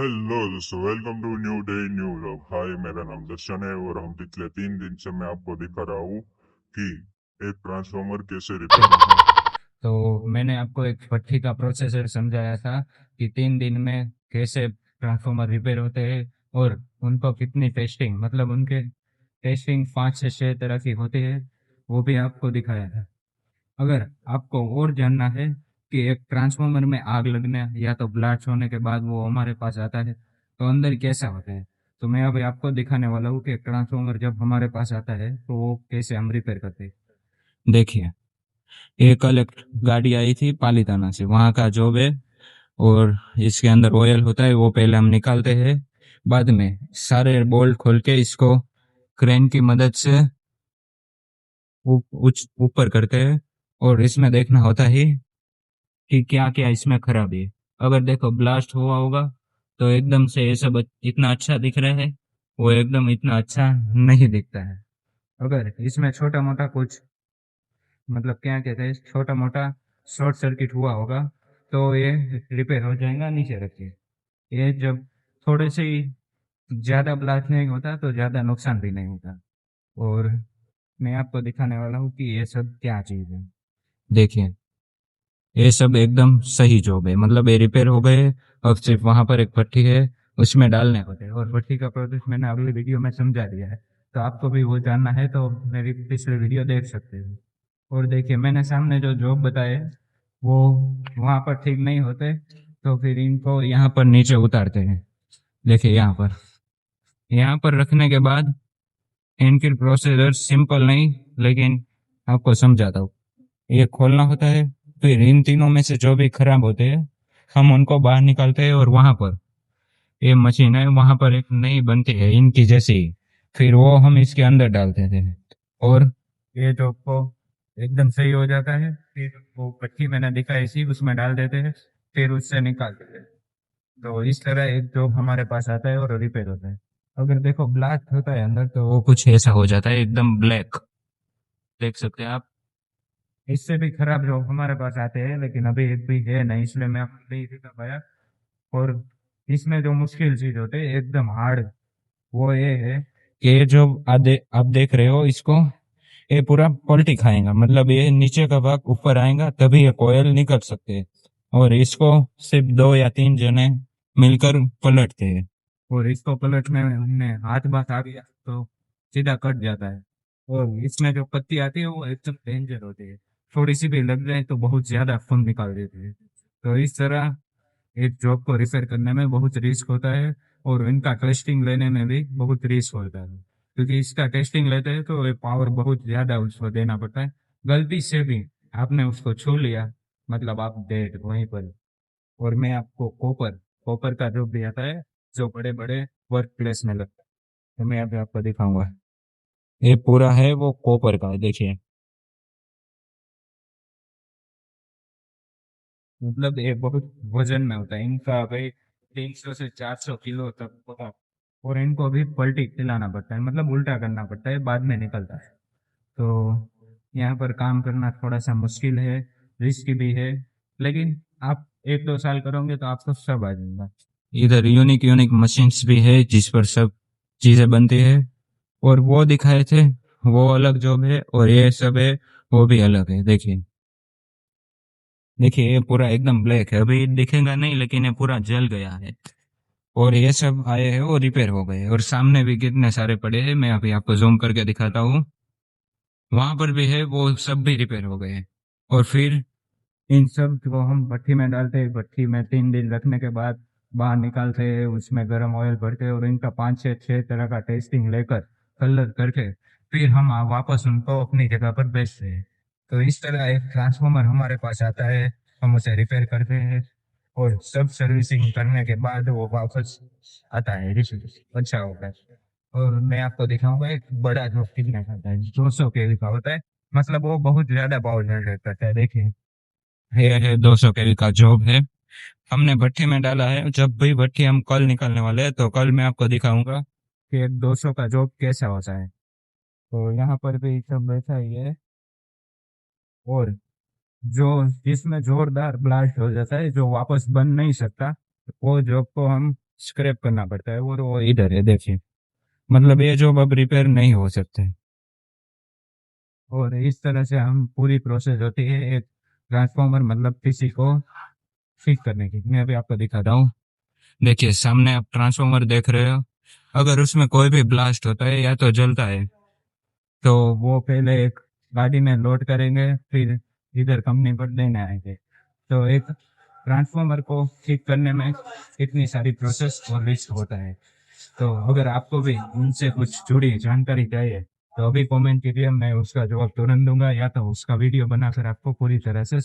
Hello दोस्तों, welcome to new day new vlog. Hi, मेरा नाम दर्शन है और हम पिछले 3 दिन से मैं आपको दिखा रहा हूँ कि एक ट्रांसफॉर्मर कैसे रिपेयर होता है। तो मैंने आपको एक भट्ठी का प्रोसेसर समझाया था कि 3 दिन में कैसे ट्रांसफॉर्मर रिपेयर होते हैं और उनको कितनी टेस्टिंग, मतलब उनके टेस्टिंग 5 से 6 तरह की होती है, वो भी आपको दिखाया था। अगर आपको और जानना है कि एक ट्रांसफार्मर में आग लगने या तो ब्लास्ट होने के बाद वो हमारे पास आता है तो अंदर कैसा होता है, तो मैं अभी आपको दिखाने वाला हूँ कि ट्रांसफार्मर जब हमारे पास आता है तो वो कैसे हम रिपेयर करते हैं। देखिए, ये कल एक गाड़ी आई थी पालीताना से, वहाँ का जॉब है। और इसके अंदर ऑयल होता है, वो पहले हम निकालते हैं। बाद में सारे बोल्ट खोल के इसको क्रेन की मदद से ऊपर करते हैं। और इसमें देखना होता है कि क्या क्या इसमें खराबी है। अगर देखो ब्लास्ट हुआ होगा तो एकदम से ये सब इतना अच्छा दिख रहा है, वो एकदम इतना अच्छा नहीं दिखता है। अगर इसमें छोटा मोटा कुछ, मतलब क्या कहते हैं, छोटा मोटा शॉर्ट सर्किट हुआ होगा तो ये रिपेयर हो जाएगा। नीचे रखिए। ये जब थोड़े से ही ज्यादा ब्लास्ट नहीं होता तो ज्यादा नुकसान भी नहीं होता। और मैं आपको दिखाने वाला हूँ कि ये सब क्या चीज है। देखिए, ये सब एकदम सही जॉब है, मतलब ये रिपेयर हो गए। अब सिर्फ वहां पर एक भट्ठी है, उसमें डालने होते हैं। और भट्ठी का प्रोसेस मैंने अगली वीडियो में समझा दिया है, तो आपको भी वो जानना है तो मेरी पिछली वीडियो देख सकते हो। और देखिए, मैंने सामने जो जॉब बताए वो वहां पर ठीक नहीं होते तो फिर इनको यहाँ पर नीचे उतारते हैं। देखिए, यहाँ पर रखने के बाद इनकी प्रोसीजर सिंपल नहीं, लेकिन आपको समझाता हूँ। ये खोलना होता है, फिर इन तीनों में से जो भी खराब होते हैं हम उनको बाहर निकालते हैं। और वहां पर ये मशीन है, वहां पर एक नई बनती है इनकी जैसी, फिर वो हम इसके अंदर डालते थे। और ये जो को एकदम सही हो जाता है, फिर वो पट्टी मैंने दिखाई इसी उसमें डाल देते हैं, फिर उससे निकाल देते हैं। तो इस तरह एक जॉब हमारे पास आता है और रिपेयर होता है। अगर देखो ब्लास्ट होता है अंदर तो वो कुछ ऐसा हो जाता है, एकदम ब्लैक, देख सकते हैं आप। इससे भी खराब जॉब हमारे पास आते हैं, लेकिन अभी एक भी है नहीं, इसलिए मैं आपको नहीं दिखा पाया। और इसमें जो मुश्किल चीज होते है एकदम हार्ड, वो ये है कि ये जो आप देख रहे हो इसको, ये पूरा पलटी खाएगा, मतलब ये नीचे का भाग ऊपर आएगा तभी ये कोयल निकल सकते हैं। और इसको सिर्फ 2 या 3 जने मिलकर पलटते हैं। और इसको पलटने में हमने हाथ बात आ गया तो सीधा कट जाता है। और इसमें जो पत्ती आती है वो एकदम डेंजर होती है, थोड़ी सी भी लग जाए तो बहुत ज्यादा खून निकाल देती है। तो इस तरह एक जॉब को रिपेयर करने में बहुत रिस्क होता है, और इनका टेस्टिंग लेने में भी बहुत रिस्क होता है, क्योंकि इसका टेस्टिंग लेते हैं तो ये पावर बहुत ज्यादा उसको देना पड़ता है। गलती से भी आपने उसको छू लिया, मतलब आप डेड वहीं पर। और मैं आपको कॉपर कॉपर का जॉब भी आता है, जो बड़े बड़े वर्क प्लेस में लगता है, तो मैं अभी आपको दिखाऊंगा। ये पूरा है वो कॉपर का है, देखिए। मतलब ये बहुत वजन में होता है इनका भाई, 300 से 400 किलो तक होता है। और इनको भी पलटी खिलाना पड़ता है, मतलब उल्टा करना पड़ता है, बाद में निकलता है। तो यहाँ पर काम करना थोड़ा सा मुश्किल है, रिस्क भी है, लेकिन आप 1-2 साल करोगे तो आपको सब आ जाएगा। इधर यूनिक यूनिक मशीन्स भी है जिस पर सब चीजें बनती है। और वो दिखाए थे, वो अलग जॉब है, और ये सब है वो भी अलग है। देखिए, देखिए ये पूरा एकदम ब्लैक है, अभी दिखेगा नहीं लेकिन ये पूरा जल गया है। और ये सब आए हैं वो रिपेयर हो गए, और सामने भी कितने सारे पड़े हैं, मैं अभी आपको जूम करके दिखाता हूँ। वहां पर भी है, वो सब भी रिपेयर हो गए हैं। और फिर इन सब को हम भट्टी में डालते हैं, भट्टी में 3 दिन रखने के बाद बाहर निकालते हैं, उसमें गर्म ऑयल भरते हैं और इनका 5 से 6 तरह का टेस्टिंग लेकर कलर करके फिर हम वापस उनको अपनी जगह पर बेचते हैं। तो इस तरह एक ट्रांसफॉर्मर हमारे पास आता है, हम उसे रिपेयर करते हैं, और सब सर्विसिंग करने के बाद वो वापस आता है, अच्छा होता है। और मैं आपको दिखाऊंगा एक बड़ा जो कितने का होता है, 200 केवी का होता है, मतलब वो बहुत ज्यादा पावर जनरेट करता है। देखिए, ये है 200 केवी का जॉब है, हमने भट्टी में डाला है। जब भी भट्टी हम कल निकालने वाले हैं तो कल मैं आपको दिखाऊंगा कि एक 200 का जॉब कैसा होता है। तो यहाँ पर भी सब वैसा ही है। और जो जिसमें जोरदार ब्लास्ट हो जाता है, जो वापस बन नहीं सकता, वो जॉब को हम स्क्रैप करना पड़ता है, और वो इधर है देखिए। मतलब ये जॉब अब रिपेयर नहीं हो सकते। और इस तरह से हम पूरी प्रोसेस होती है एक ट्रांसफॉर्मर मतलब किसी को फिक्स करने की। मैं अभी आपको दिखाता हूँ। देखिए सामने आप ट्रांसफॉर्मर देख रहे हो। अगर उसमें कोई भी ब्लास्ट होता है या तो जलता है, तो वो पहले एक गाड़ी में लोड करेंगे, फिर इधर कंपनी पर देने आएंगे। तो एक ट्रांसफॉर्मर को ठीक करने में इतनी सारी प्रोसेस और रिस्क होता है। तो अगर आपको भी उनसे कुछ जुड़ी जानकारी चाहिए तो अभी कमेंट कीजिए, मैं उसका जवाब तुरंत दूंगा, या तो उसका वीडियो बनाकर आपको पूरी तरह से